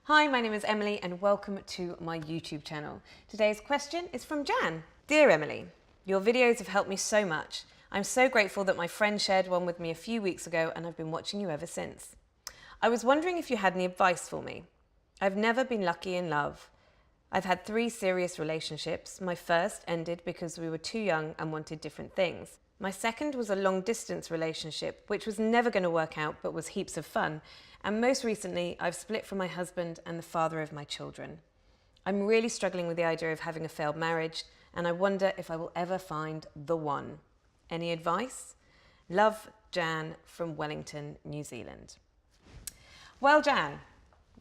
Hi, my name is Emily and welcome to my YouTube channel. Today's question is from Jan. Dear Emily, your videos have helped me so much. I'm so grateful that my friend shared one with me a few weeks ago and I've been watching you ever since. I was wondering if you had any advice for me. I've never been lucky in love. I've had 3 serious relationships. My first ended because we were too young and wanted different things. My second was a long-distance relationship, which was never going to work out but was heaps of fun. And most recently, I've split from my husband and the father of my children. I'm really struggling with the idea of having a failed marriage, and I wonder if I will ever find the one. Any advice? Love, Jan from Wellington, New Zealand. Well, Jan,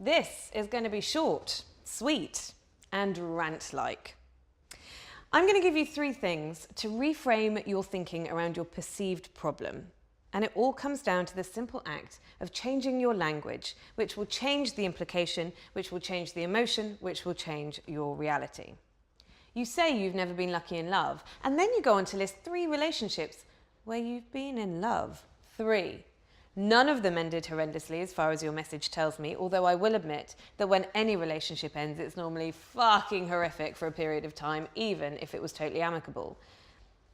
this is going to be short, sweet, and rant-like. I'm going to give you 3 things to reframe your thinking around your perceived problem. And it all comes down to the simple act of changing your language, which will change the implication, which will change the emotion, which will change your reality. You say you've never been lucky in love, and then you go on to list 3 relationships where you've been in love. 3. None of them ended horrendously as far as your message tells me, although I will admit that when any relationship ends, it's normally fucking horrific for a period of time, even if it was totally amicable.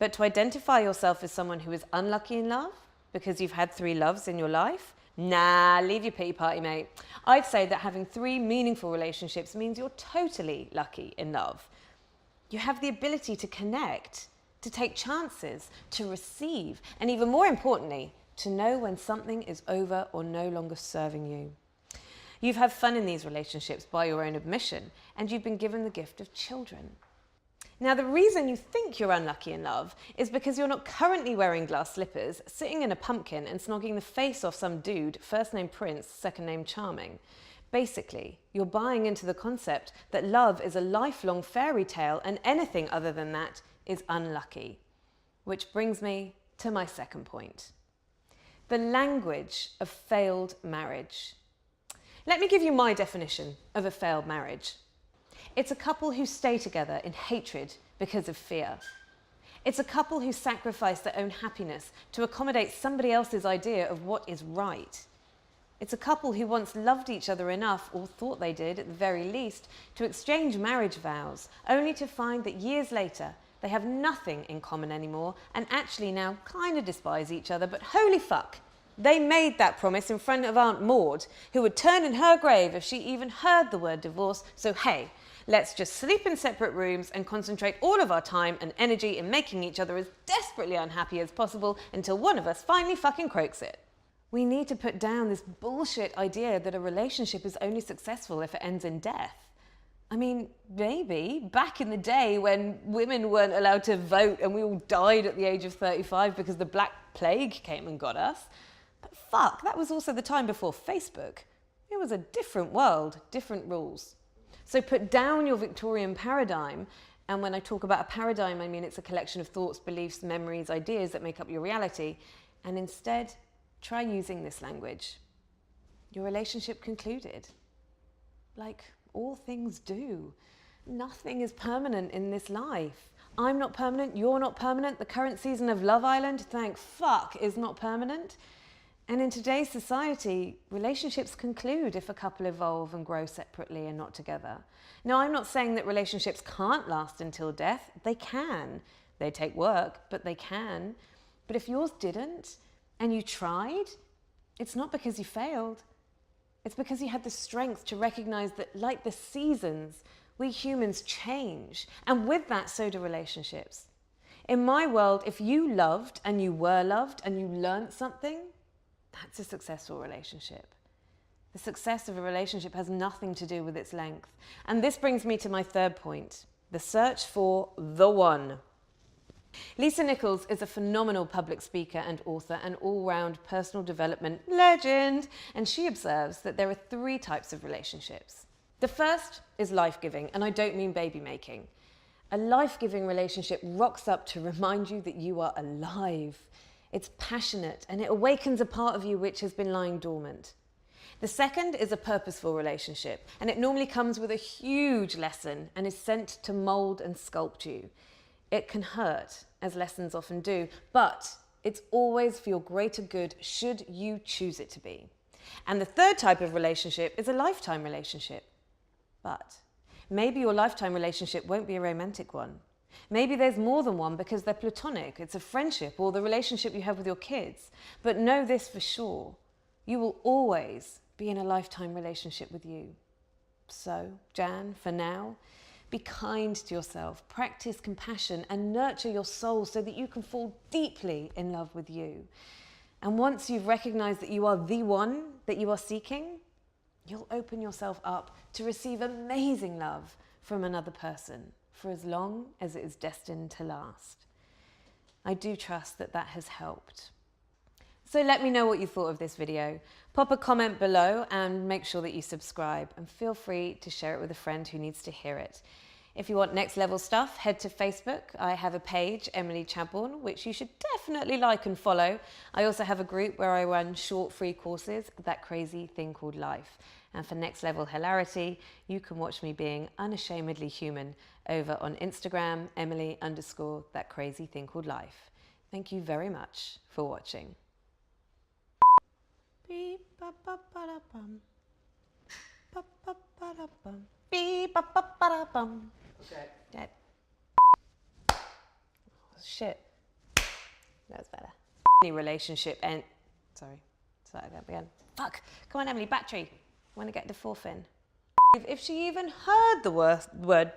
But to identify yourself as someone who is unlucky in love, because you've had 3 loves in your life? Nah, leave your pity party, mate. I'd say that having 3 meaningful relationships means you're totally lucky in love. You have the ability to connect, to take chances, to receive, and even more importantly, to know when something is over or no longer serving you. You've had fun in these relationships by your own admission, and you've been given the gift of children. Now, the reason you think you're unlucky in love is because you're not currently wearing glass slippers, sitting in a pumpkin and snogging the face off some dude, first name Prince, second name Charming. Basically, you're buying into the concept that love is a lifelong fairy tale and anything other than that is unlucky. Which brings me to my second point. The language of failed marriage. Let me give you my definition of a failed marriage. It's a couple who stay together in hatred because of fear. It's a couple who sacrifice their own happiness to accommodate somebody else's idea of what is right. It's a couple who once loved each other enough, or thought they did at the very least, to exchange marriage vows, only to find that years later they have nothing in common anymore and actually now kind of despise each other, but holy fuck, they made that promise in front of Aunt Maud, who would turn in her grave if she even heard the word divorce, so hey, let's just sleep in separate rooms and concentrate all of our time and energy in making each other as desperately unhappy as possible until one of us finally fucking croaks it. We need to put down this bullshit idea that a relationship is only successful if it ends in death. I mean, maybe back in the day when women weren't allowed to vote and we all died at the age of 35 because the Black Plague came and got us. But fuck, that was also the time before Facebook. It was a different world, different rules. So put down your Victorian paradigm, and when I talk about a paradigm, I mean it's a collection of thoughts, beliefs, memories, ideas that make up your reality, and instead try using this language. Your relationship concluded. Like all things do. Nothing is permanent in this life. I'm not permanent, you're not permanent, the current season of Love Island, thank fuck, is not permanent. And in today's society, relationships conclude if a couple evolve and grow separately and not together. Now, I'm not saying that relationships can't last until death. They can. They take work, but they can. But if yours didn't, and you tried, it's not because you failed. It's because you had the strength to recognize that, like the seasons, we humans change. And with that, so do relationships. In my world, if you loved and you were loved and you learned something, that's a successful relationship. The success of a relationship has nothing to do with its length. And this brings me to my third point, the search for the one. Lisa Nichols is a phenomenal public speaker and author and all-round personal development legend, and she observes that there are 3 types of relationships. The first is life-giving, and I don't mean baby-making. A life-giving relationship rocks up to remind you that you are alive. It's passionate and it awakens a part of you which has been lying dormant. The second is a purposeful relationship, and it normally comes with a huge lesson and is sent to mold and sculpt you. It can hurt, as lessons often do, but it's always for your greater good should you choose it to be. And the third type of relationship is a lifetime relationship. But maybe your lifetime relationship won't be a romantic one. Maybe there's more than one because they're platonic, it's a friendship or the relationship you have with your kids. But know this for sure, you will always be in a lifetime relationship with you. So, Jan, for now, be kind to yourself, practice compassion and nurture your soul so that you can fall deeply in love with you. And once you've recognized that you are the one that you are seeking, you'll open yourself up to receive amazing love from another person for as long as it is destined to last. I do trust that that has helped. So let me know what you thought of this video. Pop a comment below and make sure that you subscribe, and feel free to share it with a friend who needs to hear it. If you want next level stuff, head to Facebook. I have a page, Emily Chadbourne, which you should definitely like and follow. I also have a group where I run short free courses, That Crazy Thing Called Life. And for next level hilarity, you can watch me being unashamedly human over on Instagram, Emily_That Crazy Thing Called Life. Thank you very much for watching. Beep, ba, ba, ba, da, bum. Ba, ba, ba, da, bum. Beep, ba, ba, ba, da, bum. Okay. Dead. Oh, shit. That was better. Any relationship and sorry, start that again. Fuck. Come on, Emily, battery. I want to get the fourth in. If she even heard the word.